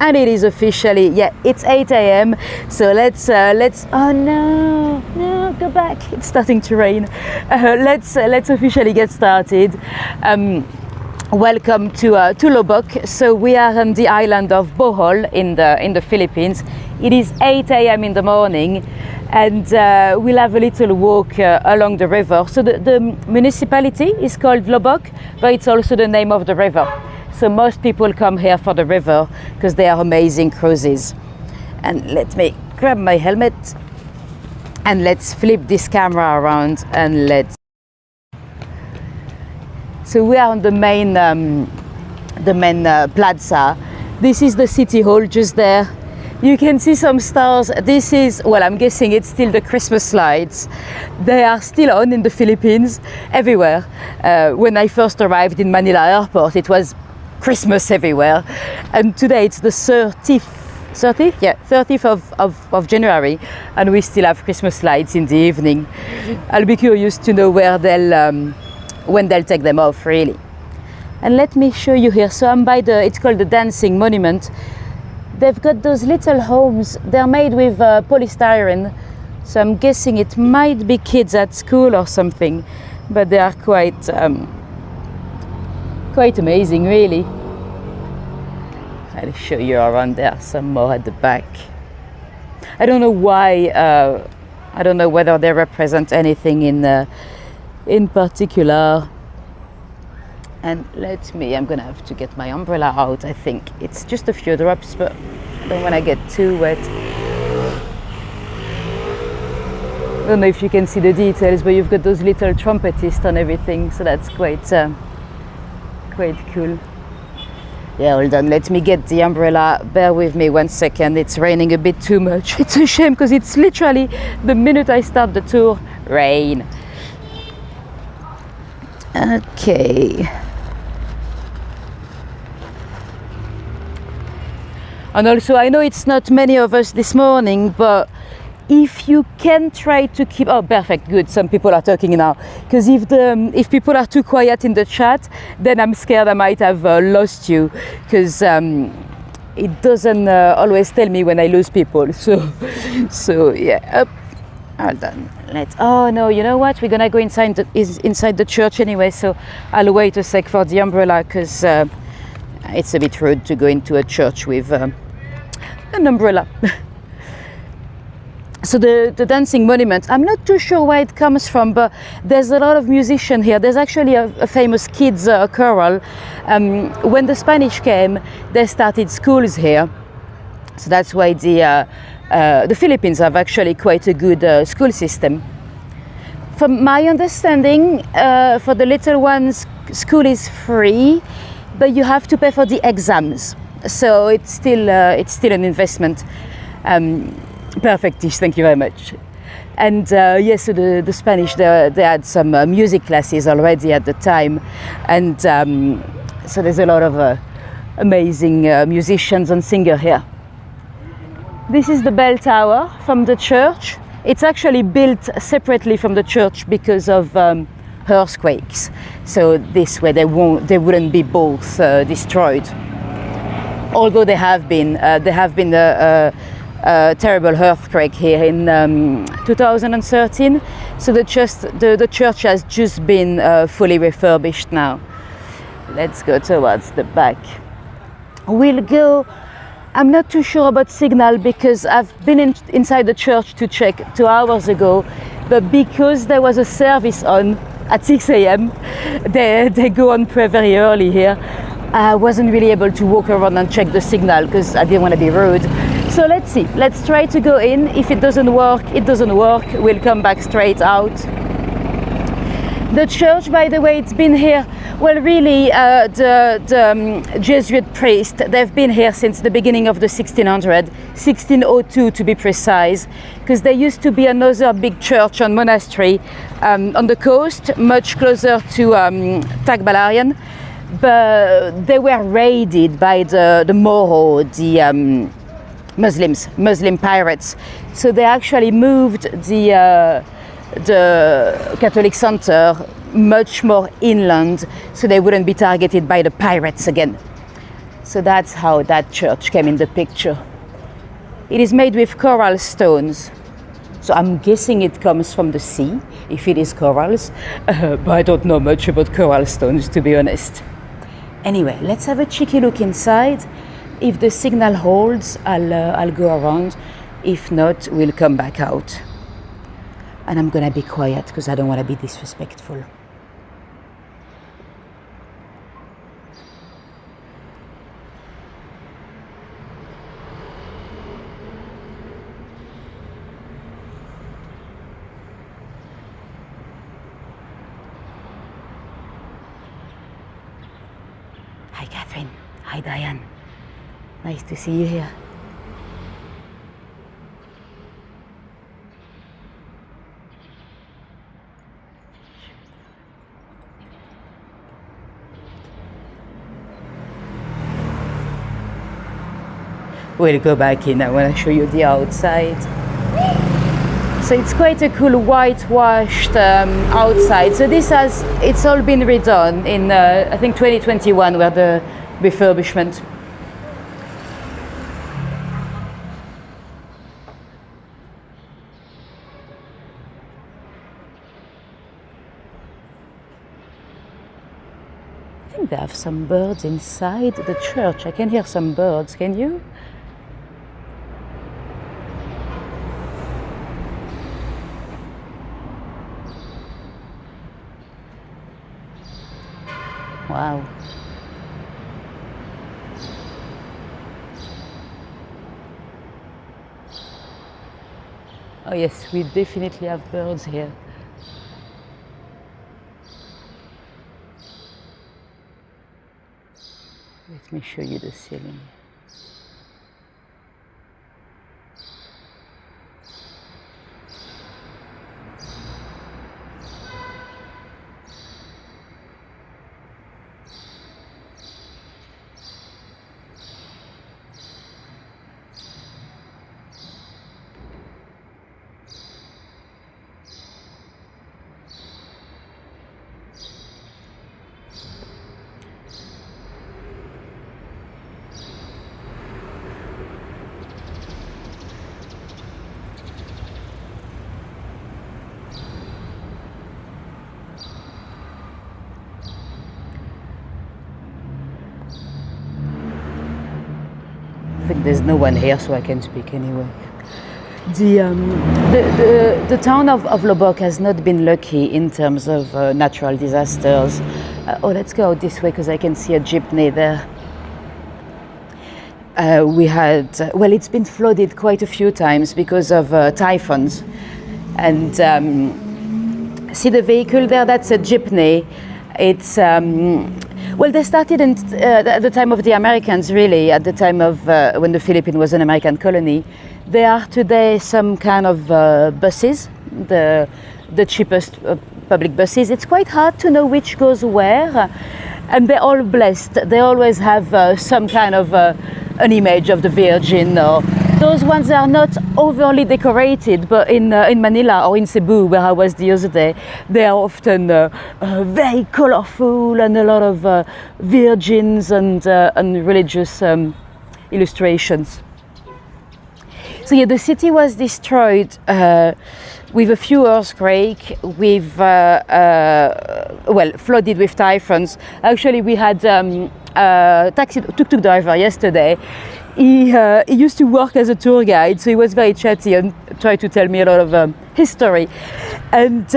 And it is officially, yeah, it's 8 a.m. So let's oh no, go back. It's starting to rain. Let's officially get started. Welcome to Loboc. So we are on the island of Bohol in the Philippines. It is 8 a.m. in the morning, and we'll have a little walk along the river. So the municipality is called Loboc, but it's also the name of the river. So most people come here for the river because they are amazing cruises. And let me grab my helmet and let's flip this camera around and let's. So we are on the main plaza. This is the city hall just there. You can see some stars. This is, well, I'm guessing it's still the Christmas lights. They are still on in the Philippines, everywhere. When I first arrived in Manila airport, it was Christmas everywhere, and today it's the 30th of January, and we still have Christmas lights in the evening. I'll be curious to know where when they'll take them off, really. And let me show you here. So I'm by it's called the Dancing Monument. They've got those little homes. They're made with polystyrene, so I'm guessing it might be kids at school or something, but they are quite amazing, really. I'll show you around there some more at the back. I don't know why, I don't know whether they represent anything in particular. And I'm gonna have to get my umbrella out. I think it's just a few drops, but I don't want to get too wet. I don't know if you can see the details, but you've got those little trumpetists and everything, so that's quite cool. Yeah, hold on, let me get the umbrella. Bear with me 1 second, it's raining a bit too much. It's a shame because it's literally the minute I start the tour, rain. Okay. And also, I know it's not many of us this morning, but if you can try to keep, oh, perfect, good. Some people are talking now, because if people are too quiet in the chat, then I'm scared I might have lost you, because it doesn't always tell me when I lose people. So yeah. Hold on. Oh no, you know what? We're gonna go inside the church anyway. So I'll wait a sec for the umbrella, because it's a bit rude to go into a church with an umbrella. So the Dancing Monument, I'm not too sure where it comes from, but there's a lot of musicians here. There's actually a famous kids choral. When the Spanish came, they started schools here. So that's why the Philippines have actually quite a good school system. From my understanding, for the little ones, school is free, but you have to pay for the exams. So it's still an investment. Perfect-ish, thank you very much. And yes, so the Spanish, they had some music classes already at the time, and so there's a lot of amazing musicians and singers here. This is the bell tower from the church. It's actually built separately from the church because of earthquakes. So this way they wouldn't be both destroyed. Although there have been a terrible earthquake here in 2013. So the church has just been fully refurbished now. Let's go towards the back. We'll go. I'm not too sure about signal because I've been inside the church to check 2 hours ago, but because there was a service on at 6 a.m., they go on prayer very early here. I wasn't really able to walk around and check the signal because I didn't want to be rude. So let's see. Let's try to go in. If it doesn't work, it doesn't work. We'll come back straight out. The church, by the way, it's been here. Well, really, the Jesuit priests, they've been here since the beginning of the 1602 to be precise, because there used to be another big church and monastery on the coast, much closer to Tagbalarian, but they were raided by the Moro, the Muslim pirates. So they actually moved the Catholic center much more inland, so they wouldn't be targeted by the pirates again. So that's how that church came in the picture. It is made with coral stones. So I'm guessing it comes from the sea, if it is corals, but I don't know much about coral stones, to be honest. Anyway, let's have a cheeky look inside. If the signal holds, I'll go around. If not, we'll come back out. And I'm gonna be quiet because I don't want to be disrespectful. Hi, Catherine. Hi, Diane. Nice to see you here. We'll go back in. I want to show you the outside. So it's quite a cool whitewashed outside. So it's all been redone in I think 2021 were the refurbishment. I think they have some birds inside the church. I can hear some birds, can you? Wow. Oh yes, we definitely have birds here. Let me show you the ceiling. I think there's no one here, so I can speak anyway. The town of Loboc has not been lucky in terms of natural disasters. Oh, let's go out this way because I can see a jeepney there. It's been flooded quite a few times because of typhoons. And see the vehicle there? That's a jeepney. It's they started at the time of the Americans, really, at the time of when the Philippines was an American colony. There are today some kind of buses, the cheapest public buses. It's quite hard to know which goes where, and they're all blessed. They always have some kind of an image of the Virgin, or those ones are not overly decorated, but in Manila or in Cebu, where I was the other day, they are often very colorful and a lot of virgins and religious illustrations. So yeah, the city was destroyed with a few earthquakes, with flooded with typhoons. Actually, we had a tuk-tuk driver yesterday. He used to work as a tour guide, so he was very chatty and tried to tell me a lot of history. And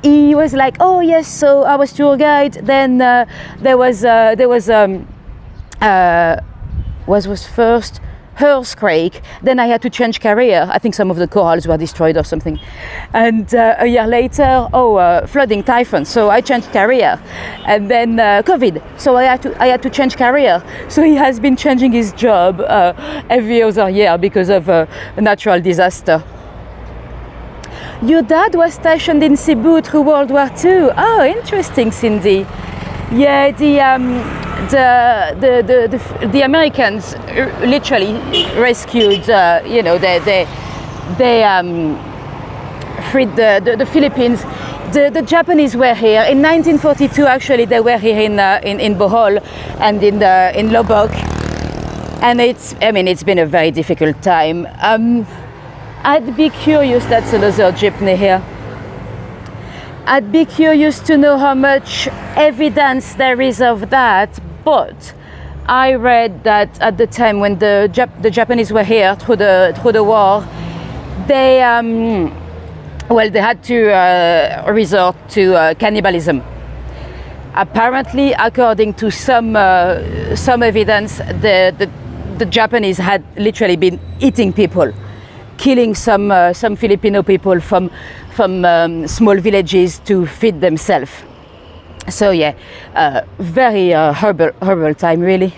he was like, "Oh yes, so I was tour guide. Then there was first earthquake. Then I had to change career. I think some of the corals were destroyed or something. And a year later, flooding, typhoon. So I changed career. And then COVID. So I had to change career. So he has been changing his job every other year because of a natural disaster. Your dad was stationed in Cebu through World War II. Oh, interesting, Cindy. Yeah, the Americans literally rescued. They freed the Philippines The Japanese were here in 1942. Actually, they were here in Bohol and in Lobok, and it's been a very difficult time. I'd be curious. That's another jeepney here. I'd be curious to know how much evidence there is of that, but I read that at the time when the Japanese were here through the war, they had to resort to cannibalism. Apparently, according to some evidence, the Japanese had literally been eating people, killing some Filipino people from small villages to feed themselves. So yeah, very horrible time, really.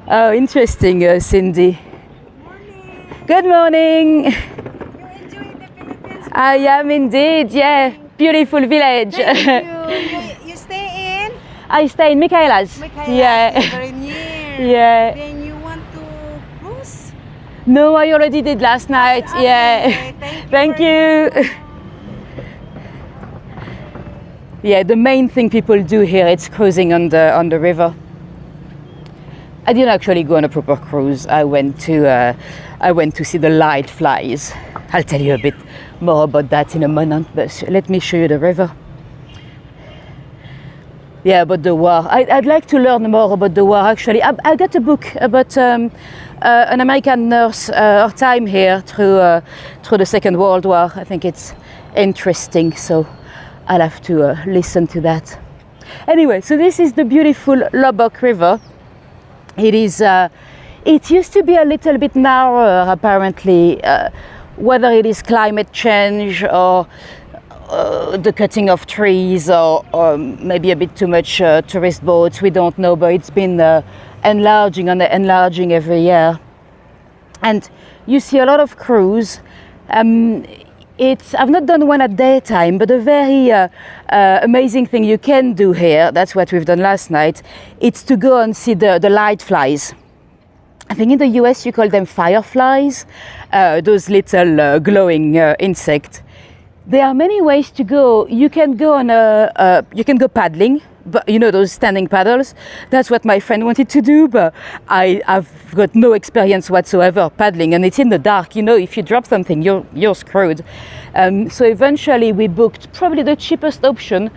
Oh, interesting, Cindy. Morning. Good morning. You're enjoying the Philippines? I am indeed, yeah. Beautiful village. Thank you. You stay in? I stay in Michaela's. Yeah. Very near. Yeah. Then you want to cruise? No, I already did last night. Okay, Yeah. Thank you. Thank you. Yeah, the main thing people do here is cruising on the river. I didn't actually go on a proper cruise. I went to see the light flies. I'll tell you a bit more about that in a moment, but let me show you the river. Yeah, about the war. I'd like to learn more about the war, actually. I got a book about an American nurse, her time here through the Second World War. I think it's interesting, so I'll have to listen to that. Anyway, so this is the beautiful Loboc River. It used to be a little bit narrower, apparently, whether it is climate change or the cutting of trees or maybe a bit too much tourist boats, we don't know, but it's been enlarging every year. And you see a lot of crews. I've not done one at daytime, but a very amazing thing you can do here, that's what we've done last night, it's to go and see the light flies. I think in the US you call them fireflies, those little glowing insects. There are many ways to go. You can go you can go paddling, but you know those standing paddles. That's what my friend wanted to do, but I've got no experience whatsoever paddling, and it's in the dark. You know, if you drop something, you're screwed. So eventually, we booked probably the cheapest option.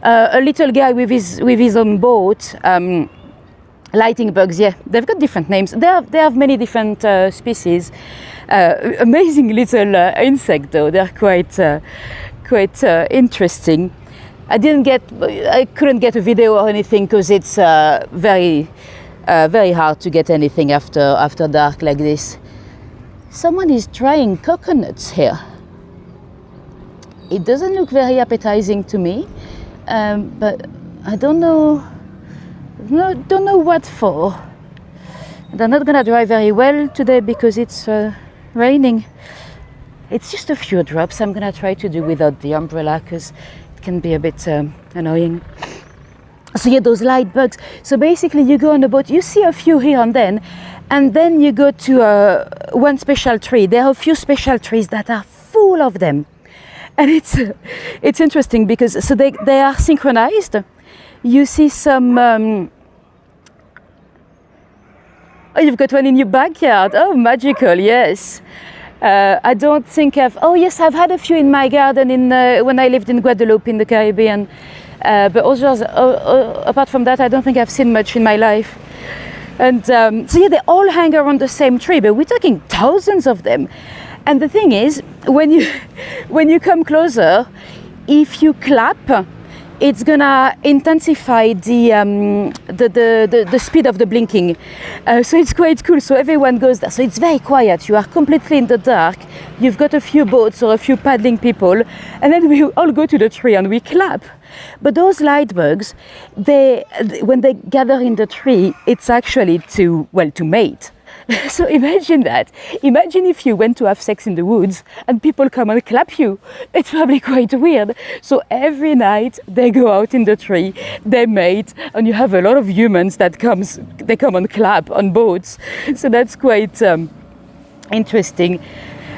A little guy with his own boat. Lighting bugs, yeah, they've got different names. They have many different species. Amazing little insect, though. They're quite interesting. I couldn't get a video or anything because it's very hard to get anything after dark like this. Someone is drying coconuts here. It doesn't look very appetizing to me, but I don't know what for. They're not gonna dry very well today because it's raining. It's just a few drops. I'm gonna try to do without the umbrella because it can be a bit annoying. So yeah, those light bugs. So basically you go on a boat, you see a few here and then you go to one special tree. There are a few special trees that are full of them. And it's interesting because so they are synchronized. You see some oh, you've got one in your backyard. Oh, magical, yes. I don't think oh yes, I've had a few in my garden when I lived in Guadeloupe in the Caribbean. But others, apart from that, I don't think I've seen much in my life. And so yeah, they all hang around the same tree, but we're talking thousands of them. And the thing is, when you come closer, if you clap, it's gonna intensify the speed of the blinking. So it's quite cool. So everyone goes there. So it's very quiet. You are completely in the dark. You've got a few boats or a few paddling people, and then we all go to the tree and we clap. But those light bugs, when they gather in the tree, it's actually to mate. So imagine that. Imagine if you went to have sex in the woods and people come and clap you. It's probably quite weird. So every night they go out in the tree, they mate, and you have a lot of humans that come and clap on boats. So that's quite Interesting.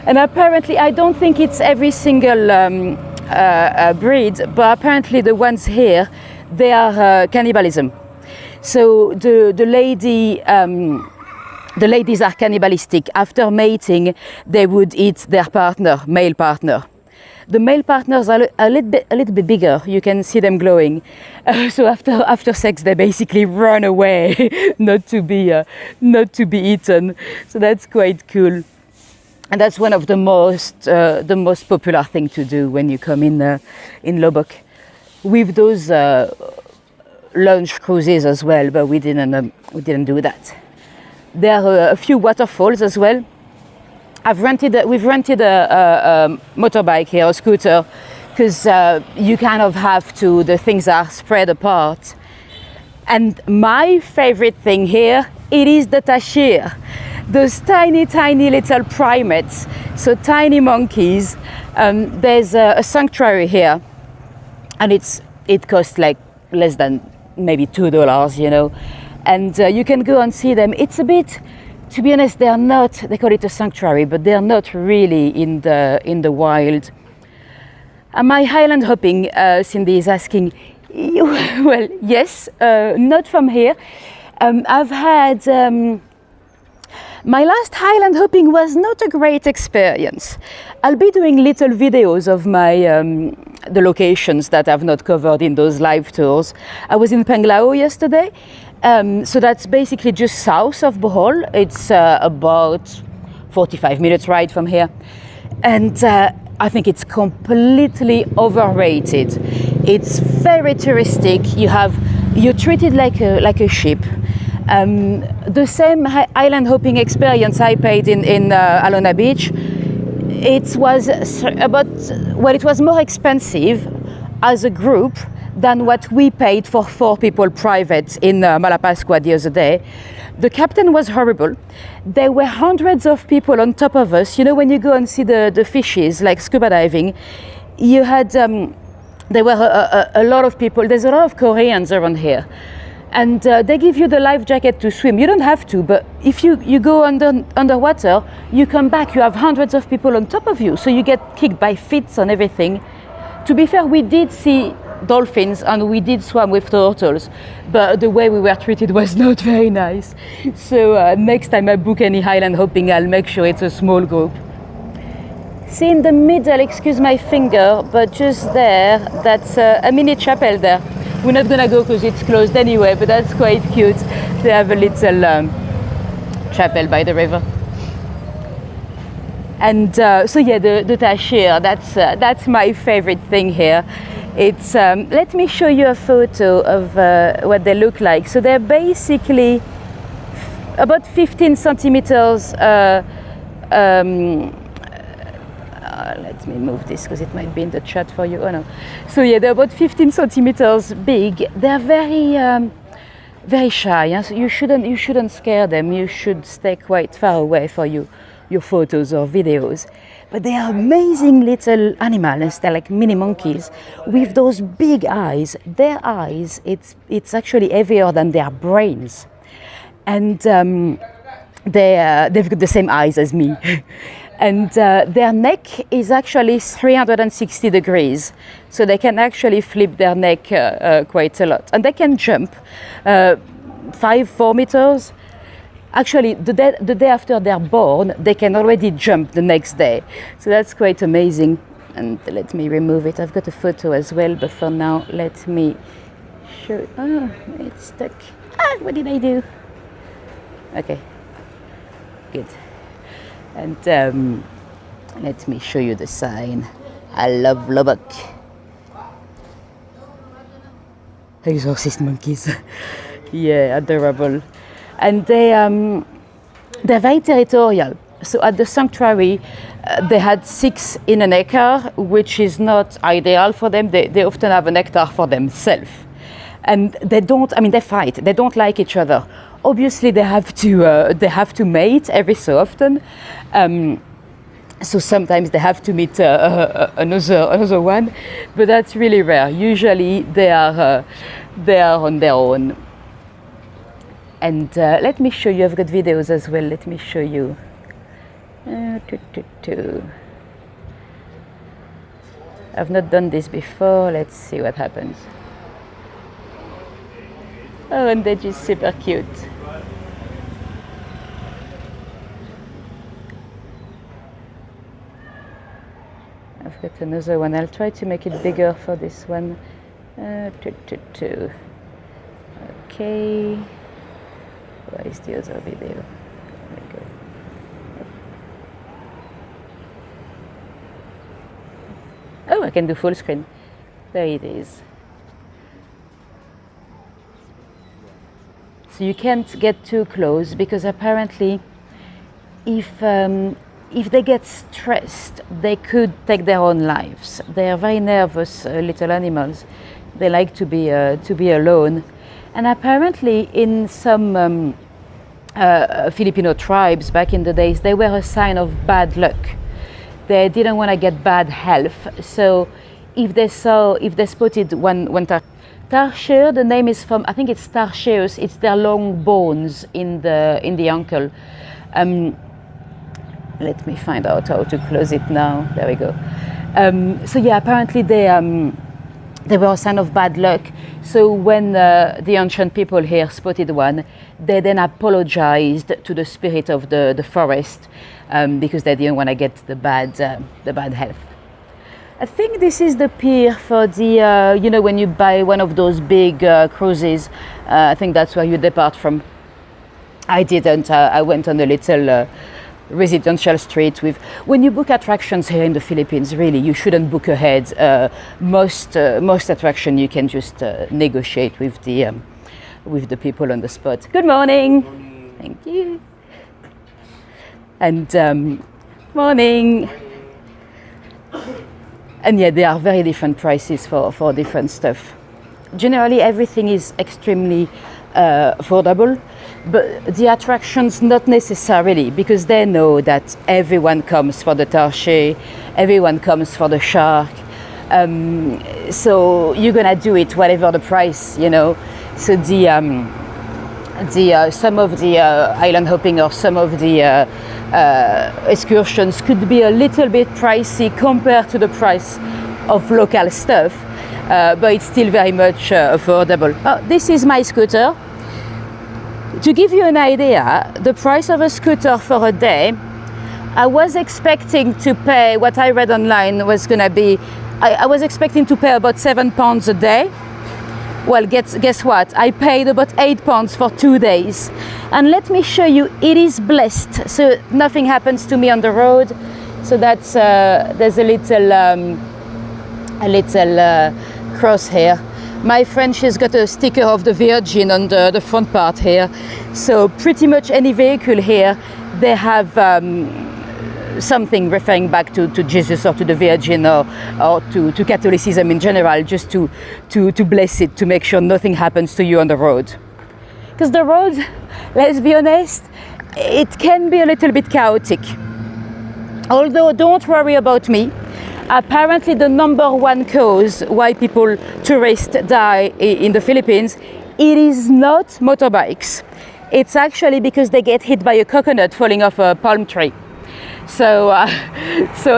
And apparently, I don't think it's every single breed, but apparently the ones here, they are cannibalism. So the ladies are cannibalistic. After mating, they would eat their partner, male partner. The male partners are a little bit bigger. You can see them glowing. So after sex, they basically run away, not to be eaten. So that's quite cool. And that's one of the most popular thing to do when you come in Lobok. With those lunch cruises as well, but we didn't do that. There are a few waterfalls as well. We've rented a motorbike here, a scooter, because you kind of have to. The things are spread apart. And my favorite thing here, it is the Tarsier. Those tiny little primates, so tiny monkeys. There's a sanctuary here, and it costs like less than maybe $2, you know, and you can go and see them. It's a bit, to be honest, they call it a sanctuary, but they're not really in the wild. Am I highland hopping? Cindy is asking. Well, yes, not from here. I've had. My last highland hopping was not a great experience. I'll be doing little videos of my the locations that I've not covered in those live tours. I was in Penglao yesterday, so that's basically just south of Bohol. It's about 45 minutes ride from here, and I think it's completely overrated. It's very touristic. You're treated like a ship. The same island hopping experience I paid in Alona Beach, it was more expensive as a group than what we paid for 4 people private in Malapascua the other day. The captain was horrible. There were hundreds of people on top of us. You know, when you go and see the fishes, like scuba diving, you had, there were a lot of people. There's a lot of Koreans around here. And they give you the life jacket to swim. You don't have to, but if you go underwater, you come back, you have hundreds of people on top of you, so you get kicked by fins and everything. To be fair, we did see dolphins and we did swim with turtles, but the way we were treated was not very nice. So next time I book any highland hopping, I'll make sure it's a small group. See in the middle, excuse my finger, but just there, that's a mini chapel there. We're not gonna go because it's closed anyway, but that's quite cute. They have a little chapel by the river. And so yeah, the Tarsier, that's my favorite thing here. It's let me show you a photo of what they look like. So they're basically about 15 centimeters. Let me move this because it might be in the chat for you. Oh no. So yeah, they're about 15 centimeters big. They're very shy. Yeah? So you shouldn't scare them. You should stay quite far away for your photos or videos. But they are amazing little animals. They're like mini monkeys with those big eyes. Their eyes, it's actually heavier than their brains, and they've got the same eyes as me. And their neck is actually 360 degrees, so they can actually flip their neck quite a lot. And they can jump 4 meters. Actually, the day after they're born, they can already jump the next day. So that's quite amazing. And let me remove it. I've got a photo as well, but for now, let me show. Oh, it's stuck. What did I do? Okay, good. And let me show you the sign. I love Lobok. Exorcist monkeys. Yeah, adorable. And they're very territorial. So at the sanctuary, they had 6 in an acre, which is not ideal for them. They often have an hectare for themselves. And they fight. They don't like each other. Obviously, they have to mate every so often. So sometimes they have to meet another one, but that's really rare. Usually they are on their own. And let me show you. I've got videos as well. Let me show you. I've not done this before. Let's see what happens. Oh, and they're just super cute. I've got another one. I'll try to make it bigger for this one. Okay. Where is the other video? There we go. Oh, I can do full screen. There it is. So you can't get too close because apparently if they get stressed, they could take their own lives. They are very nervous little animals. They like to be alone. And apparently in some Filipino tribes back in the days, they were a sign of bad luck. They didn't want to get bad health. So if they spotted one Tarsier, the name is from, I think it's Tarsiers, it's their long bones in the ankle. Let me find out how to close it now. There we go. So yeah, apparently they were a sign of bad luck. So when the ancient people here spotted one, they then apologized to the spirit of the forest because they didn't want to get the bad health. I think this is the pier for the, when you buy one of those big cruises, I think that's where you depart from. I didn't. I went on a little residential street with. When you book attractions here in the Philippines, really, you shouldn't book ahead. Most attraction you can just negotiate with the people on the spot. Good morning. Good morning. Thank you. And morning. And yeah, there are very different prices for different stuff. Generally, everything is extremely affordable, but the attractions not necessarily, because they know that everyone comes for the Tarsier, everyone comes for the shark. So you're gonna do it whatever the price, So some of the island hopping or some of the excursions could be a little bit pricey compared to the price of local stuff, but it's still very much affordable. This is my scooter. To give you an idea, the price of a scooter for a day, I was expecting to pay, what I read online was going to be, I was expecting to pay about £7 a day. Well, guess what? I paid about £8 for 2 days. And let me show you, it is blessed. So nothing happens to me on the road. So that's, there's a little cross here. My friend, she's got a sticker of the Virgin on the front part here. So pretty much any vehicle here, they have something referring back to Jesus or to the Virgin or to Catholicism in general, just to bless it, to make sure nothing happens to you on the road. Because the road, let's be honest, it can be a little bit chaotic. Although don't worry about me. Apparently the number one cause why tourists die in the Philippines, it is not motorbikes. It's actually because they get hit by a coconut falling off a palm tree. So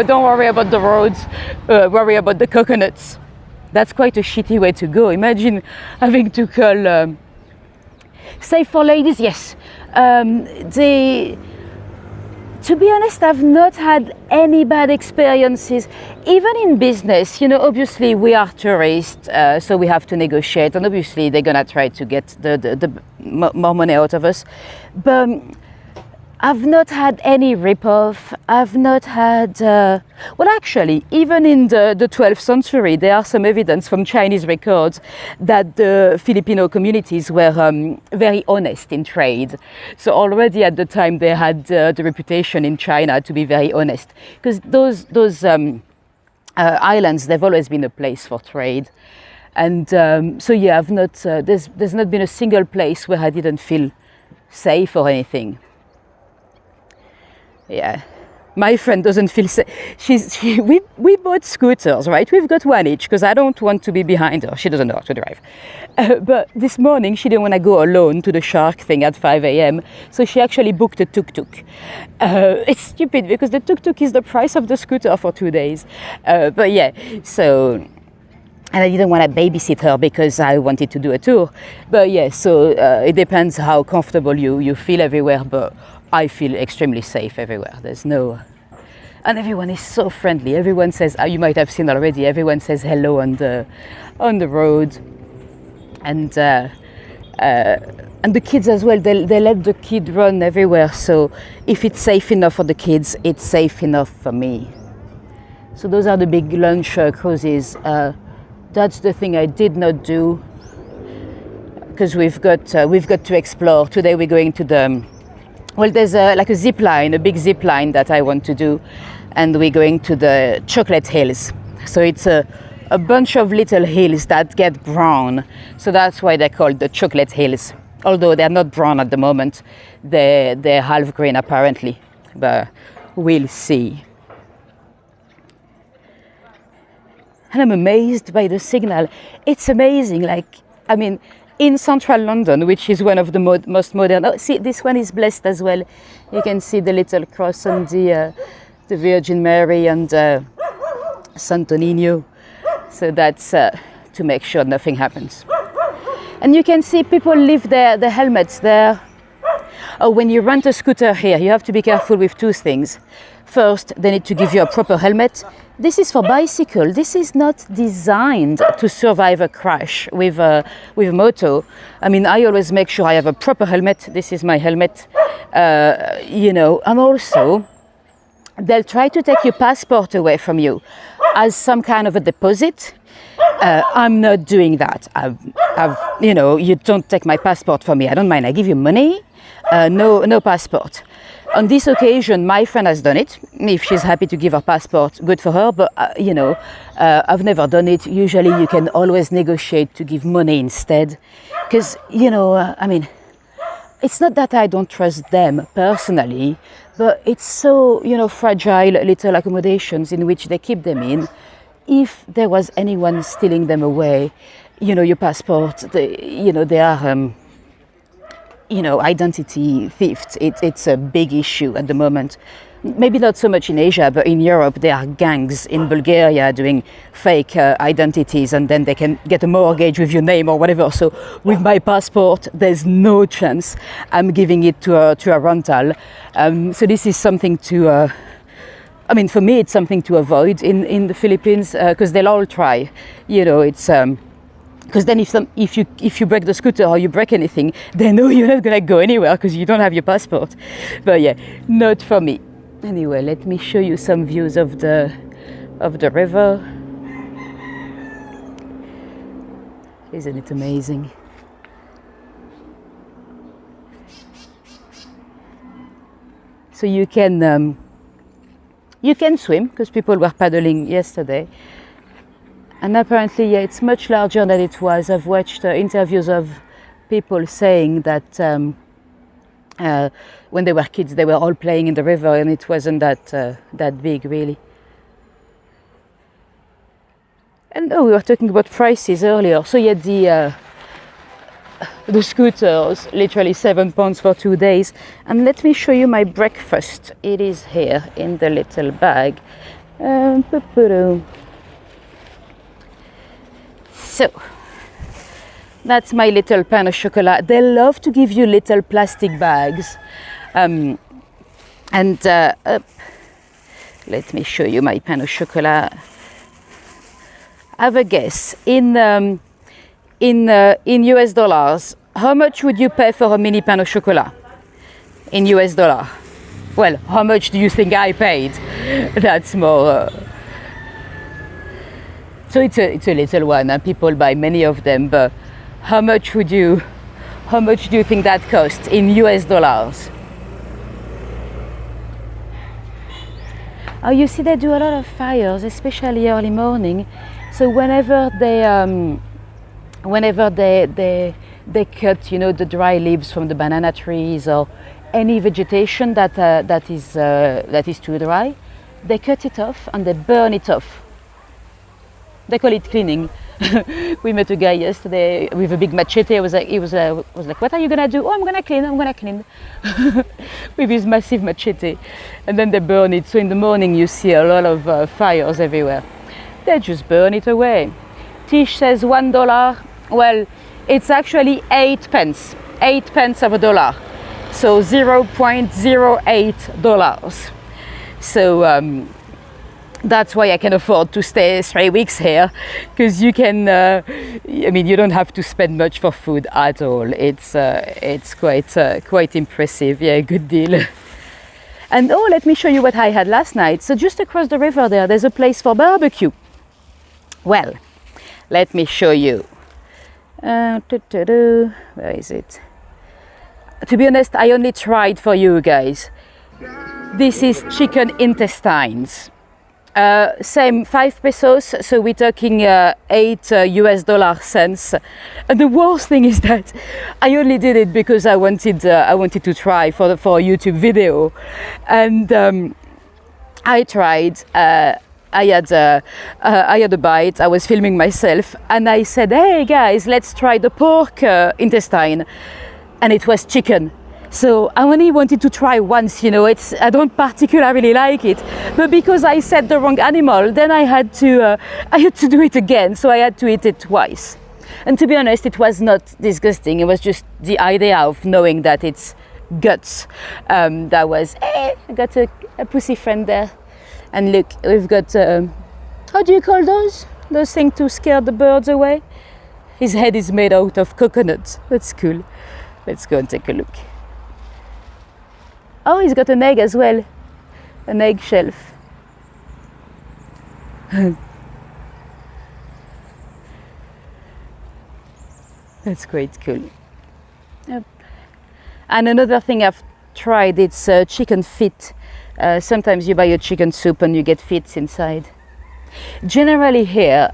don't worry about the roads, worry about the coconuts. That's quite a shitty way to go. Imagine having to call, safe for ladies, yes. To be honest, I've not had any bad experiences, even in business. Obviously we are tourists, so we have to negotiate, and obviously they're gonna try to get the more money out of us. But I've not had any rip-off. I've not had, well actually, even in the 12th century, there are some evidence from Chinese records that the Filipino communities were very honest in trade. So already at the time they had the reputation in China to be very honest. Because those islands, they've always been a place for trade. And so yeah, I've not, there's not been a single place where I didn't feel safe or anything. Yeah, My friend doesn't feel safe. We bought scooters, right? We've got one each because I don't want to be behind her. She doesn't know how to drive. But this morning she didn't want to go alone to the shark thing at 5 a.m. So she actually booked a tuk-tuk. It's stupid because the tuk-tuk is the price of the scooter for 2 days. But yeah, so... And I didn't want to babysit her because I wanted to do a tour. But yeah, so it depends how comfortable you feel everywhere. But I feel extremely safe everywhere. There's no... And everyone is so friendly. Everyone says, you might have seen already, everyone says hello on the road. And the kids as well, they let the kid run everywhere. So if it's safe enough for the kids, it's safe enough for me. So those are the big lunch cruises. That's the thing I did not do because we've got to explore. Today we're going to the... Well, there's like a zip line, a big zip line that I want to do, and we're going to the chocolate hills. So it's a bunch of little hills that get brown. So that's why they're called the chocolate hills. Although they're not brown at the moment, they're half green apparently, but we'll see. And I'm amazed by the signal. It's amazing. Like, I mean, in central London, which is one of the most modern... Oh, see, this one is blessed as well. You can see the little cross on the Virgin Mary and Santo Niño. So that's to make sure nothing happens. And you can see people leave their helmets there. Oh, when you rent a scooter here, you have to be careful with two things. First, they need to give you a proper helmet. This is for bicycle. This is not designed to survive a crash with a moto. I mean, I always make sure I have a proper helmet. This is my helmet, you know. And also, they'll try to take your passport away from you as some kind of a deposit. I'm not doing that. You know, you don't take my passport from me. I don't mind. I give you money. No passport. On this occasion, my friend has done it. If she's happy to give her passport, good for her. But, you know, I've never done it. Usually you can always negotiate to give money instead. Because, you know, I mean, it's not that I don't trust them personally, but it's so, you know, fragile little accommodations in which they keep them in. If there was anyone stealing them away, you know, your passport, you know, they are... you know, identity theft, it's a big issue at the moment. Maybe not so much in Asia, but in Europe, there are gangs in Bulgaria doing fake identities, and then they can get a mortgage with your name or whatever. So with my passport, there's no chance I'm giving it to a rental. So this is something to... I mean, for me, it's something to avoid in the Philippines, because they'll all try. You know, it's... Because then if you break the scooter or you break anything, they know you're not gonna go anywhere because you don't have your passport. But yeah, not for me. Anyway, let me show you some views of the river. Isn't it amazing? So you can swim because people were paddling yesterday. And apparently, yeah, it's much larger than it was. I've watched interviews of people saying that when they were kids, they were all playing in the river, and it wasn't that big, really. And we were talking about prices earlier. So yeah, the scooters, literally £7 for 2 days. And let me show you my breakfast. It is here in the little bag. So, that's my little pain au chocolat. They love to give you little plastic bags. Let me show you my pain au chocolat. Have a guess. In US dollars, how much would you pay for a mini pain au chocolat? In US dollar? Well, how much do you think I paid? That's more... So it's a little one, and people buy many of them. But how much do you think that cost in US dollars? Oh, you see, they do a lot of fires, especially early morning. So whenever they cut, you know, the dry leaves from the banana trees, or any vegetation that is too dry, they cut it off and they burn it off. They call it cleaning. We met a guy yesterday with a big machete. He was like, "What are you gonna do?" "Oh, I'm gonna clean," with his massive machete. And then they burn it. So in the morning you see a lot of fires everywhere. They just burn it away. Tish says $1. Well, it's actually 8 pence. 8 pence of a dollar. So $0.08. So that's why I can afford to stay 3 weeks here, because you can, you don't have to spend much for food at all. It's quite impressive. Yeah, good deal. And oh, let me show you what I had last night. So just across the river there's a place for barbecue. Well, let me show you. Where is it? To be honest, I only tried for you guys. This is chicken intestines. Same 5 pesos, so we're talking 8 US dollar cents. And the worst thing is that I only did it because I wanted to try for a YouTube video, and I tried. I had a bite. I was filming myself, and I said, "Hey guys, let's try the pork intestine," and it was chicken. So I only wanted to try once, I don't particularly like it, but because I said the wrong animal, then I had to do it again. So I had to eat it twice. And to be honest, it was not disgusting. It was just the idea of knowing that it's guts. That was, I got a pussy friend there. And look, we've got, how do you call those? Those things to scare the birds away? His head is made out of coconut. That's cool. Let's go and take a look. Oh, he's got an egg as well, an egg shelf. That's quite cool. Yep. And another thing I've tried, it's chicken feet. Sometimes you buy a chicken soup and you get feet inside. Generally here,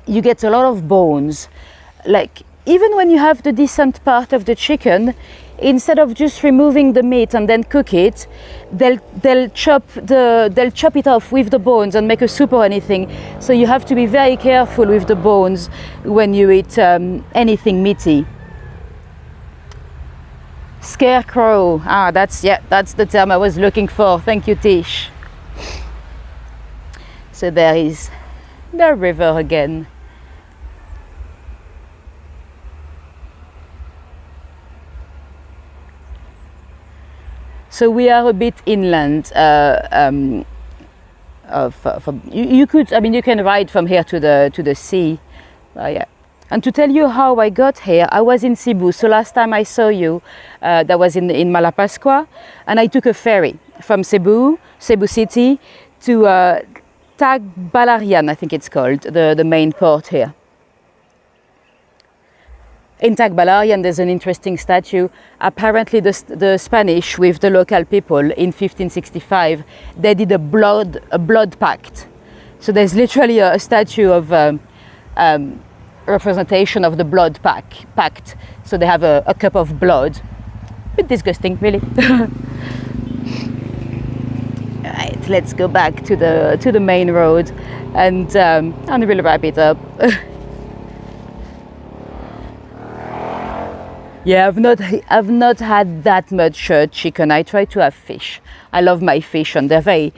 you get a lot of bones. Like, even when you have the decent part of the chicken, instead of just removing the meat and then cook it, they'll chop it off with the bones and make a soup or anything. So you have to be very careful with the bones when you eat anything meaty. Scarecrow. That's the term I was looking for. Thank you, Tish. So there is the river again. So we are a bit inland. You can ride from here to the sea. Yeah. And to tell you how I got here, I was in Cebu. So last time I saw you, that was in Malapascua, and I took a ferry from Cebu City, to Tagbalarian, I think it's called, the main port here. In Tagbalarian, there's an interesting statue. Apparently, the Spanish with the local people in 1565, they did a blood pact. So there's literally a statue of representation of the blood pact. So they have a cup of blood. A bit disgusting, really. Right, let's go back to the main road, and we'll wrap it up. Yeah, I've not had that much chicken. I try to have fish. I love my fish, and they're very.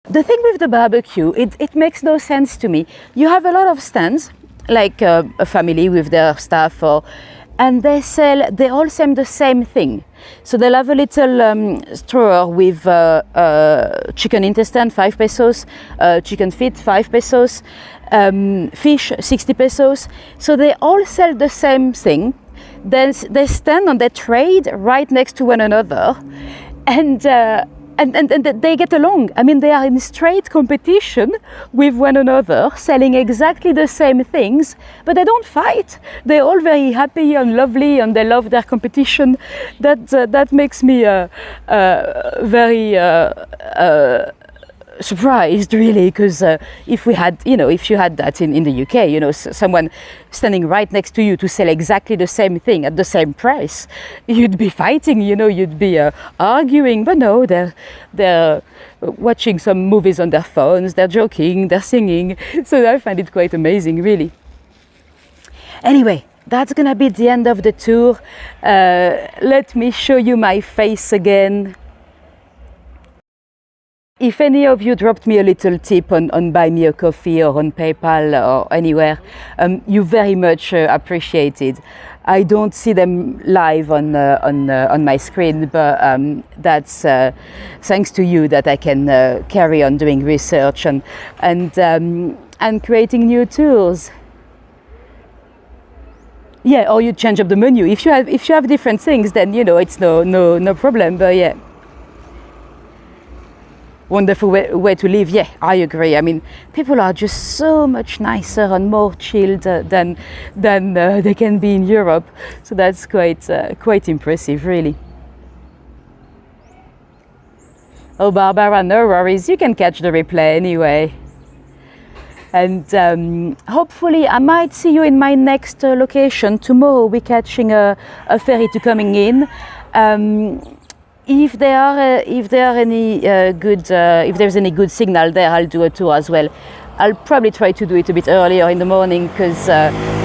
The thing with the barbecue, it makes no sense to me. You have a lot of stands, like a family with their staff, and they all sell the same thing. So they'll have a little straw with chicken intestine, 5 pesos, chicken feet, 5 pesos, fish, 60 pesos. So they all sell the same thing. Then they stand and they trade right next to one another, and they get along. I mean, they are in straight competition with one another, selling exactly the same things, but they don't fight. They're all very happy and lovely, and they love their competition. That makes me very surprised really, because if we had, if you had that in the UK, someone standing right next to you to sell exactly the same thing at the same price, you'd be fighting, you'd be arguing. But no, they're watching some movies on their phones, they're joking, they're singing. So I find it quite amazing, really. Anyway, that's gonna be the end of the tour. Let me show you my face again. If any of you dropped me a little tip on buy me a coffee or on PayPal or anywhere, you very much appreciate it. I don't see them live on my screen, but that's thanks to you that I can carry on doing research and creating new tours. Yeah, or you change up the menu. If you have different things, then it's no problem. But yeah. Wonderful way to live. Yeah, I agree. I mean, people are just so much nicer and more chilled than they can be in Europe. So that's quite impressive, really. Oh, Barbara, no worries. You can catch the replay anyway. And hopefully I might see you in my next location. Tomorrow we're catching a ferry to coming in. If there's any good signal there, I'll do a tour as well. I'll probably try to do it a bit earlier in the morning, because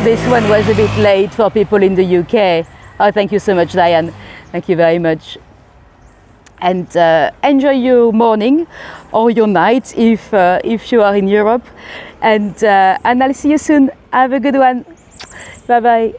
this one was a bit late for people in the UK. Oh, thank you so much, Diane. Thank you very much. And enjoy your morning or your night if you are in Europe. And I'll see you soon. Have a good one. Bye bye.